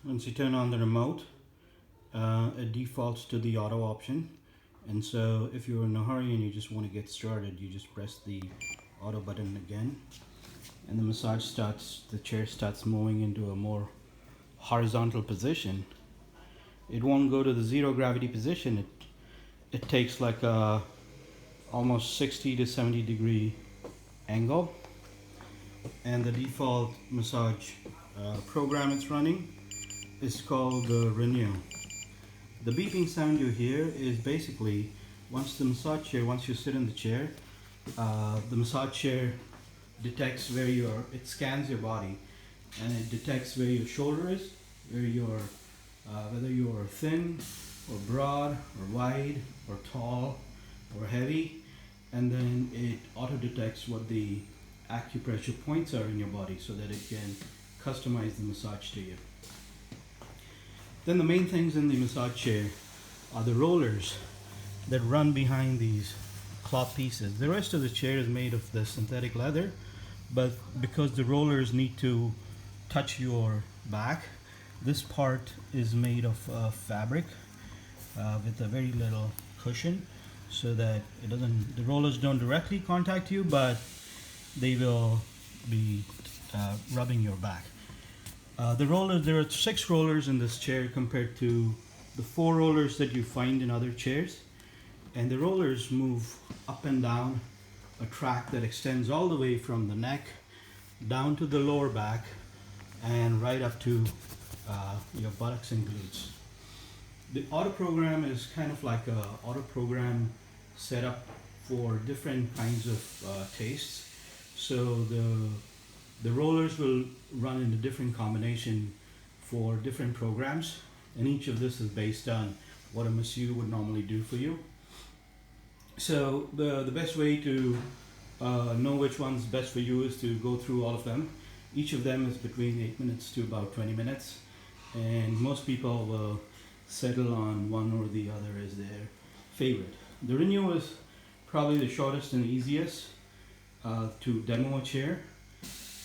Once you turn on the remote, it defaults to the auto option. And so if you're in a hurry and you just want to get started, you just press the auto button again, and the chair starts moving into a more horizontal position. It won't go to the zero gravity position. It takes like a almost 60 to 70 degree angle, and the default massage program it's running is called the Renew. The beeping sound you hear is basically once you sit in the chair, the massage chair detects it scans your body, and it detects where your shoulder is, whether you're thin or broad or wide or tall or heavy, and then it auto detects what the acupressure points are in your body so that it can customize the massage to you. Then the main things in the massage chair are the rollers that run behind these cloth pieces. The rest of the chair is made of the synthetic leather, but because the rollers need to touch your back, this part is made of fabric with a very little cushion, so that the rollers don't directly contact you, but they will be rubbing your back. There are 6 rollers in this chair compared to the 4 rollers that you find in other chairs. And the rollers move up and down a track that extends all the way from the neck down to the lower back and right up to your buttocks and glutes. The auto program is kind of like a auto program set up for different kinds of tastes. So the rollers will run in a different combination for different programs, and each of this is based on what a masseur would normally do for you. So the best way to know which one's best for you is to go through all of them. Each of them is between 8 minutes to about 20 minutes, and most people will settle on one or the other as their favorite. The Renew is probably the shortest and easiest to demo a chair,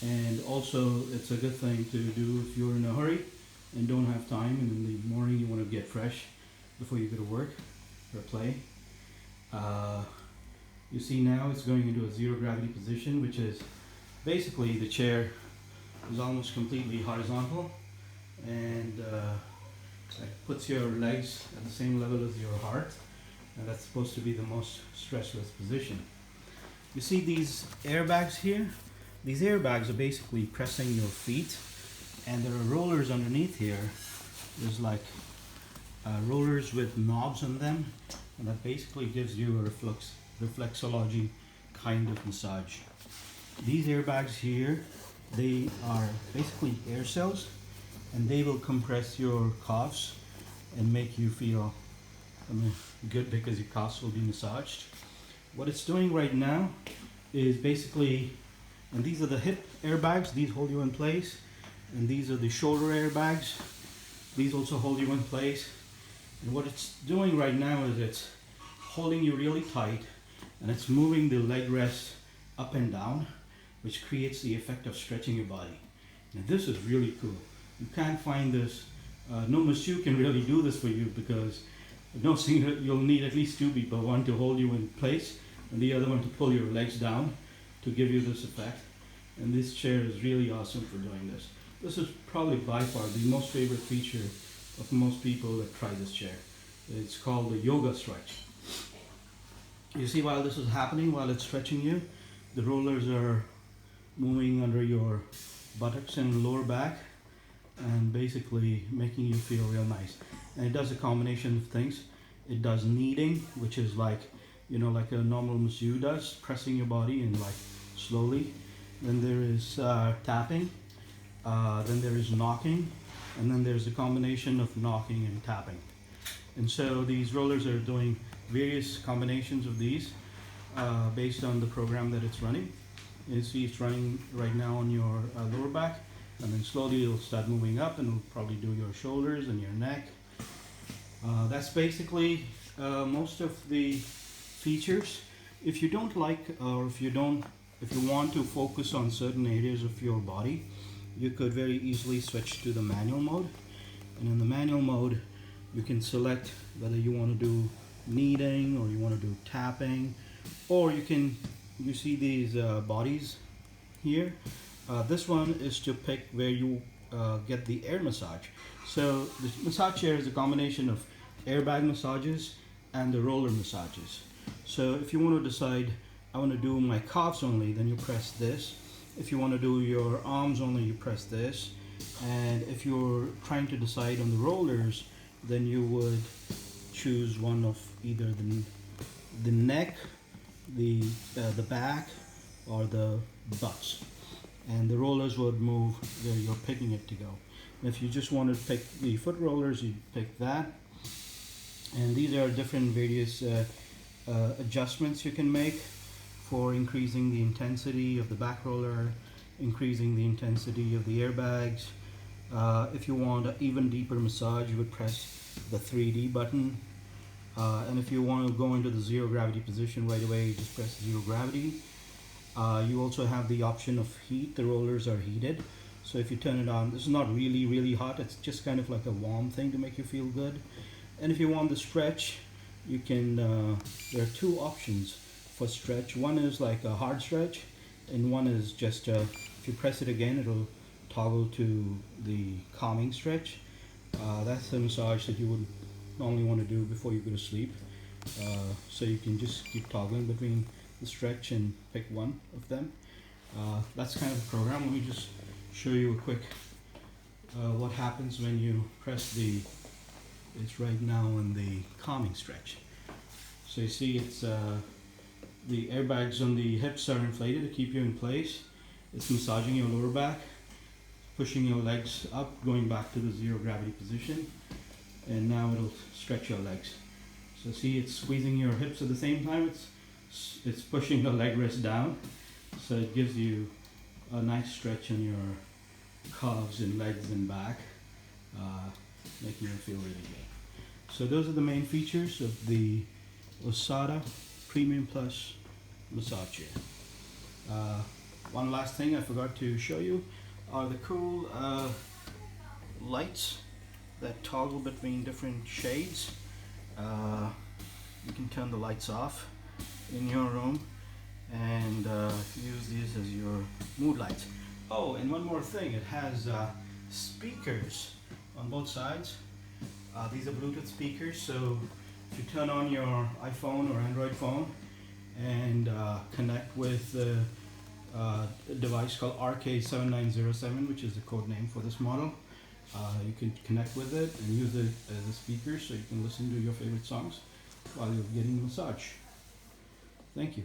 and also it's a good thing to do if you're in a hurry and don't have time, and in the morning you want to get fresh before you go to work or play. You see now it's going into a zero gravity position, which is basically the chair is almost completely horizontal, and it puts your legs at the same level as your heart, and that's supposed to be the most stressless position. You see these airbags here? These airbags are basically pressing your feet, and there are rollers underneath here. There's like rollers with knobs on them, and that basically gives you a reflexology kind of massage. These airbags here, they are basically air cells, and they will compress your calves and make you feel good because your calves will be massaged. What it's doing right now is basically, and these are the hip airbags, these hold you in place, and these are the shoulder airbags, these also hold you in place. And what it's doing right now is it's holding you really tight, and it's moving the leg rest up and down, which creates the effect of stretching your body. Now this is really cool. You can't find this, no masseur can really do this for you, because you'll need at least 2 people, one to hold you in place and the other one to pull your legs down to give you this effect. And this chair is really awesome for doing this. This is probably by far the most favorite feature of most people that try this chair. It's called the yoga stretch. You see, while this is happening, while it's stretching you, the rollers are moving under your buttocks and lower back and basically making you feel real nice. And it does a combination of things. It does kneading, which is like a normal masseur does, pressing your body and like slowly. Then there is tapping, then there is knocking, and then there's a combination of knocking and tapping. And so these rollers are doing various combinations of these based on the program that it's running. You see it's running right now on your lower back, and then slowly it'll start moving up, and it'll probably do your shoulders and your neck. That's basically most of the features. If you don't like, or if you want to focus on certain areas of your body, you could very easily switch to the manual mode. And in the manual mode, you can select whether you want to do kneading or you want to do tapping, or you see these bodies here. This one is to pick where you get the air massage. So the massage chair is a combination of airbag massages and the roller massages. So if you want to decide, I want to do my calves only, then you press this. If you want to do your arms only, you press this. And if you're trying to decide on the rollers, then you would choose one of either the neck, the back, or the butts. And the rollers would move where you're picking it to go. And if you just want to pick the foot rollers, you pick that. And these are different various adjustments you can make for increasing the intensity of the back roller, increasing the intensity of the airbags. If you want an even deeper massage, you would press the 3D button. And if you want to go into the zero gravity position right away, you just press zero gravity. You also have the option of heat. The rollers are heated. So if you turn it on, this is not really hot. It's just kind of like a warm thing to make you feel good. And if you want the stretch, you can, there are two options for stretch. One is like a hard stretch, and one is just, if you press it again, it'll toggle to the calming stretch. That's a massage that you would normally want to do before you go to sleep. So you can just keep toggling between the stretch and pick one of them. That's kind of the program. Let me just show you a quick what happens when you press it's right now in the calming stretch. So you see it's the airbags on the hips are inflated to keep you in place. It's massaging your lower back, pushing your legs up, going back to the zero gravity position, and now it'll stretch your legs. So see, it's squeezing your hips at the same time. It's pushing the leg rest down, so it gives you a nice stretch on your calves and legs and back, making you feel really good. So those are the main features of the Osada Premium Plus massage chair. One last thing I forgot to show you are the cool lights that toggle between different shades. You can turn the lights off in your room and use these as your mood lights. Oh, and one more thing, it has speakers on both sides. These are Bluetooth speakers, so if you turn on your iPhone or Android phone and connect with a device called RK7907, which is the code name for this model, you can connect with it and use it as a speaker so you can listen to your favorite songs while you're getting a massage. Thank you.